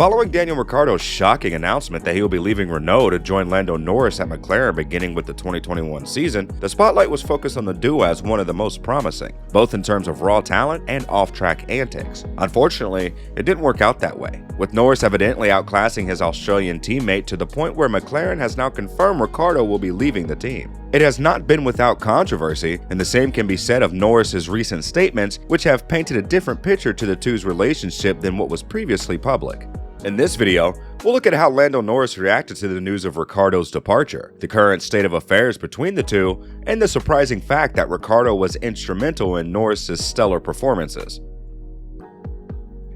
Following Daniel Ricciardo's shocking announcement that he will be leaving Renault to join Lando Norris at McLaren beginning with the 2021 season, the spotlight was focused on the duo as one of the most promising, both in terms of raw talent and off-track antics. Unfortunately, it didn't work out that way, with Norris evidently outclassing his Australian teammate to the point where McLaren has now confirmed Ricciardo will be leaving the team. It has not been without controversy, and the same can be said of Norris's recent statements, which have painted a different picture to the two's relationship than what was previously public. In this video, we'll look at how Lando Norris reacted to the news of Ricciardo's departure, the current state of affairs between the two, and the surprising fact that Ricciardo was instrumental in Norris's stellar performances.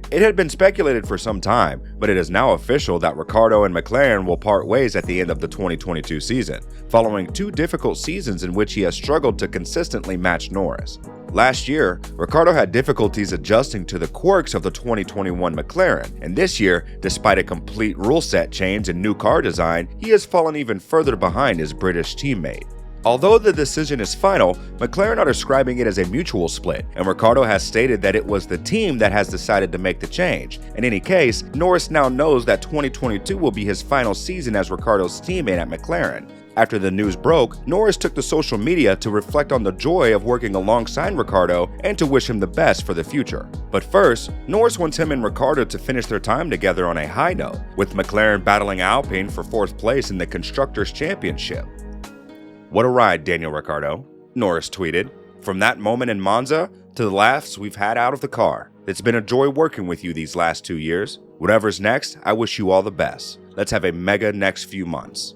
It had been speculated for some time, but it is now official that Ricciardo and McLaren will part ways at the end of the 2022 season, following two difficult seasons in which he has struggled to consistently match Norris. Last year, Ricciardo had difficulties adjusting to the quirks of the 2021 McLaren, and this year, despite a complete rule set change and new car design, he has fallen even further behind his British teammate. Although the decision is final, McLaren are describing it as a mutual split, and Ricciardo has stated that it was the team that has decided to make the change. In any case, Norris now knows that 2022 will be his final season as Ricciardo's teammate at McLaren. After the news broke, Norris took to social media to reflect on the joy of working alongside Ricciardo and to wish him the best for the future. But first, Norris wants him and Ricciardo to finish their time together on a high note, with McLaren battling Alpine for 4th place in the Constructors' Championship. "What a ride, Daniel Ricciardo," Norris tweeted. "From that moment in Monza to the laughs we've had out of the car. It's been a joy working with you these last 2 years. Whatever's next, I wish you all the best. Let's have a mega next few months."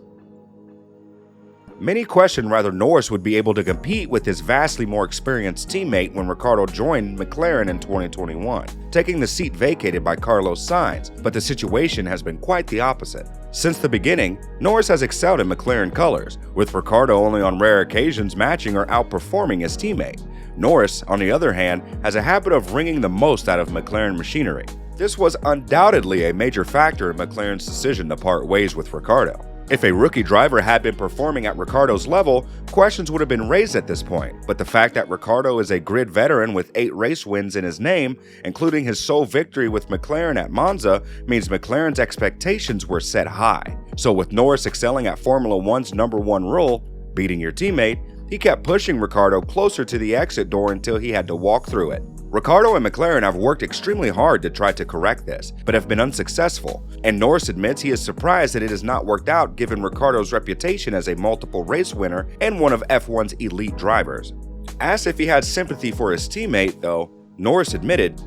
Many questioned whether Norris would be able to compete with his vastly more experienced teammate when Ricciardo joined McLaren in 2021, taking the seat vacated by Carlos Sainz, but the situation has been quite the opposite. Since the beginning, Norris has excelled in McLaren colors, with Ricciardo only on rare occasions matching or outperforming his teammate. Norris, on the other hand, has a habit of wringing the most out of McLaren machinery. This was undoubtedly a major factor in McLaren's decision to part ways with Ricciardo. If a rookie driver had been performing at Ricciardo's level, questions would have been raised at this point, but the fact that Ricciardo is a grid veteran with 8 race wins in his name, including his sole victory with McLaren at Monza, means McLaren's expectations were set high. So with Norris excelling at Formula One's #1 rule, beating your teammate, he kept pushing Ricciardo closer to the exit door until he had to walk through it. Ricciardo and McLaren have worked extremely hard to try to correct this, but have been unsuccessful, and Norris admits he is surprised that it has not worked out given Ricciardo's reputation as a multiple race winner and one of F1's elite drivers. Asked if he had sympathy for his teammate, though, Norris admitted,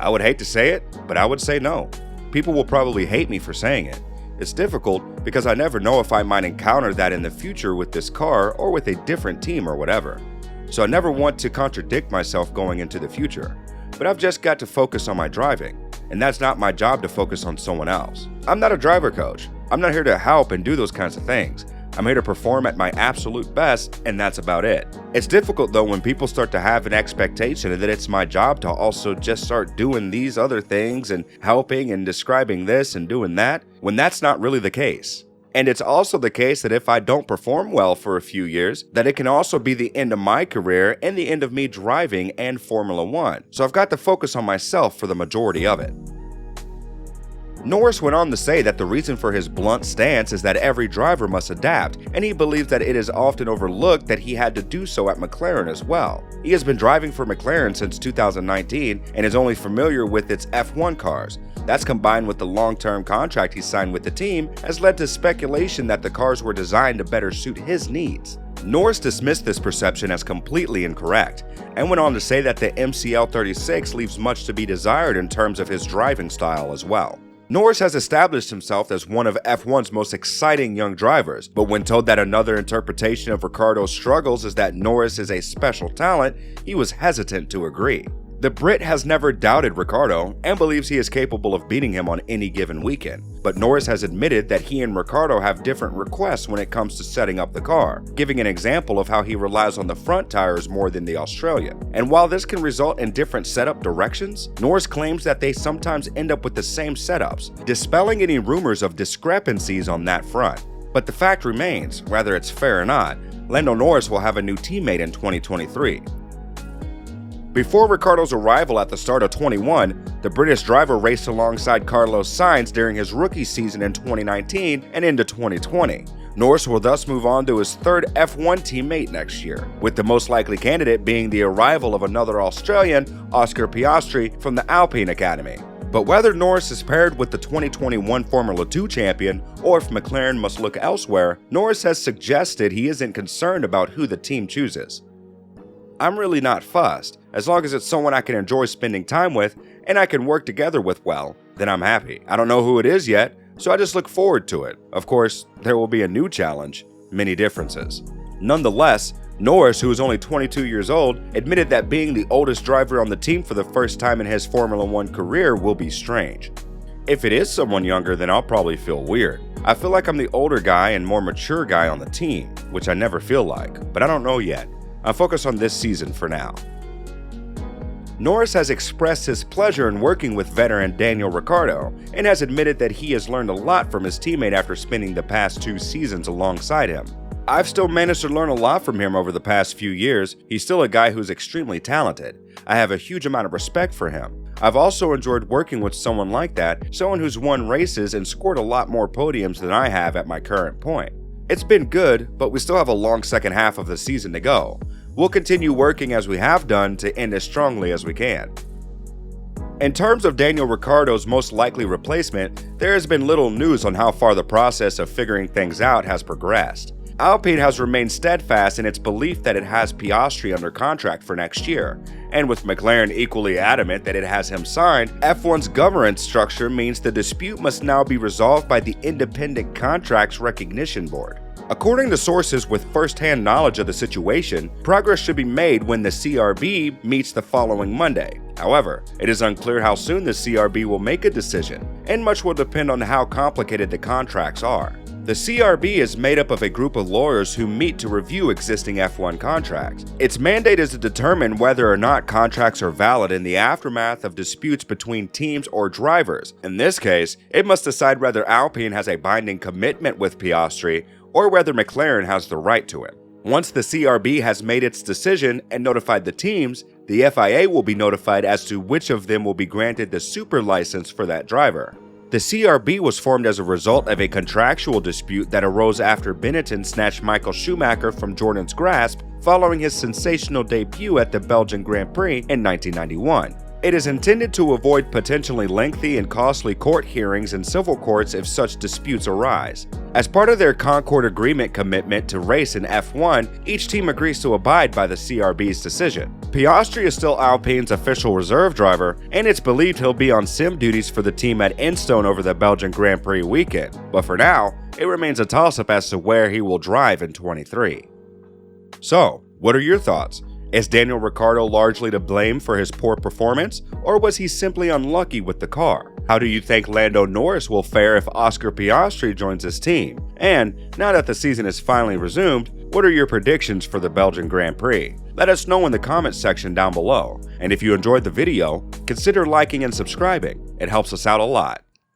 "I would hate to say it, but I would say no. People will probably hate me for saying it. It's difficult because I never know if I might encounter that in the future with this car or with a different team or whatever. So I never want to contradict myself going into the future, but I've just got to focus on my driving, and that's not my job to focus on someone else. I'm not a driver coach. I'm not here to help and do those kinds of things. I'm here to perform at my absolute best, and that's about it. It's difficult though when people start to have an expectation that it's my job to also just start doing these other things and helping and describing this and doing that, when that's not really the case. And it's also the case that if I don't perform well for a few years, that it can also be the end of my career and the end of me driving and Formula One. So I've got to focus on myself for the majority of it." Norris went on to say that the reason for his blunt stance is that every driver must adapt, and he believes that it is often overlooked that he had to do so at McLaren as well. He has been driving for McLaren since 2019 and is only familiar with its F1 cars. That's combined with the long-term contract he signed with the team has led to speculation that the cars were designed to better suit his needs. Norris dismissed this perception as completely incorrect, and went on to say that the MCL36 leaves much to be desired in terms of his driving style as well. Norris has established himself as one of F1's most exciting young drivers, but when told that another interpretation of Ricciardo's struggles is that Norris is a special talent, he was hesitant to agree. The Brit has never doubted Ricciardo and believes he is capable of beating him on any given weekend, but Norris has admitted that he and Ricciardo have different requests when it comes to setting up the car, giving an example of how he relies on the front tires more than the Australian. And while this can result in different setup directions, Norris claims that they sometimes end up with the same setups, dispelling any rumors of discrepancies on that front. But the fact remains, whether it's fair or not, Lando Norris will have a new teammate in 2023. Before Ricciardo's arrival at the start of 21, the British driver raced alongside Carlos Sainz during his rookie season in 2019 and into 2020. Norris will thus move on to his third F1 teammate next year, with the most likely candidate being the arrival of another Australian, Oscar Piastri, from the Alpine Academy. But whether Norris is paired with the 2021 Formula 2 champion, or if McLaren must look elsewhere, Norris has suggested he isn't concerned about who the team chooses. I'm really not fussed. As long as it's someone I can enjoy spending time with and I can work together with well, then I'm happy. I don't know who it is yet, so I just look forward to it. Of course, there will be a new challenge, many differences. Nonetheless, Norris, who is only 22 years old, admitted that being the oldest driver on the team for the first time in his Formula 1 career will be strange. If it is someone younger, then I'll probably feel weird. I feel like I'm the older guy and more mature guy on the team, which I never feel like, but I don't know yet. I'll focus on this season for now. Norris has expressed his pleasure in working with veteran Daniel Ricciardo and has admitted that he has learned a lot from his teammate after spending the past 2 seasons alongside him. I've still managed to learn a lot from him over the past few years. He's still a guy who's extremely talented. I have a huge amount of respect for him. I've also enjoyed working with someone like that, someone who's won races and scored a lot more podiums than I have at my current point. It's been good, but we still have a long second half of the season to go. We'll continue working as we have done to end as strongly as we can. In terms of Daniel Ricciardo's most likely replacement, there has been little news on how far the process of figuring things out has progressed. Alpine has remained steadfast in its belief that it has Piastri under contract for next year, and with McLaren equally adamant that it has him signed, F1's governance structure means the dispute must now be resolved by the Independent Contracts Recognition Board. According to sources with first-hand knowledge of the situation, progress should be made when the CRB meets the following Monday. However, it is unclear how soon the CRB will make a decision, and much will depend on how complicated the contracts are. The CRB is made up of a group of lawyers who meet to review existing F1 contracts. Its mandate is to determine whether or not contracts are valid in the aftermath of disputes between teams or drivers. In this case, it must decide whether Alpine has a binding commitment with Piastri or whether McLaren has the right to him. Once the CRB has made its decision and notified the teams, the FIA will be notified as to which of them will be granted the super license for that driver. The CRB was formed as a result of a contractual dispute that arose after Benetton snatched Michael Schumacher from Jordan's grasp following his sensational debut at the Belgian Grand Prix in 1991. It is intended to avoid potentially lengthy and costly court hearings in civil courts if such disputes arise. As part of their Concord Agreement commitment to race in F1, each team agrees to abide by the CRB's decision. Piastri is still Alpine's official reserve driver, and it's believed he'll be on sim duties for the team at Enstone over the Belgian Grand Prix weekend. But for now, it remains a toss-up as to where he will drive in 23. So, what are your thoughts? Is Daniel Ricciardo largely to blame for his poor performance, or was he simply unlucky with the car? How do you think Lando Norris will fare if Oscar Piastri joins his team? And now that the season is finally resumed, what are your predictions for the Belgian Grand Prix? Let us know in the comments section down below. And if you enjoyed the video, consider liking and subscribing. It helps us out a lot.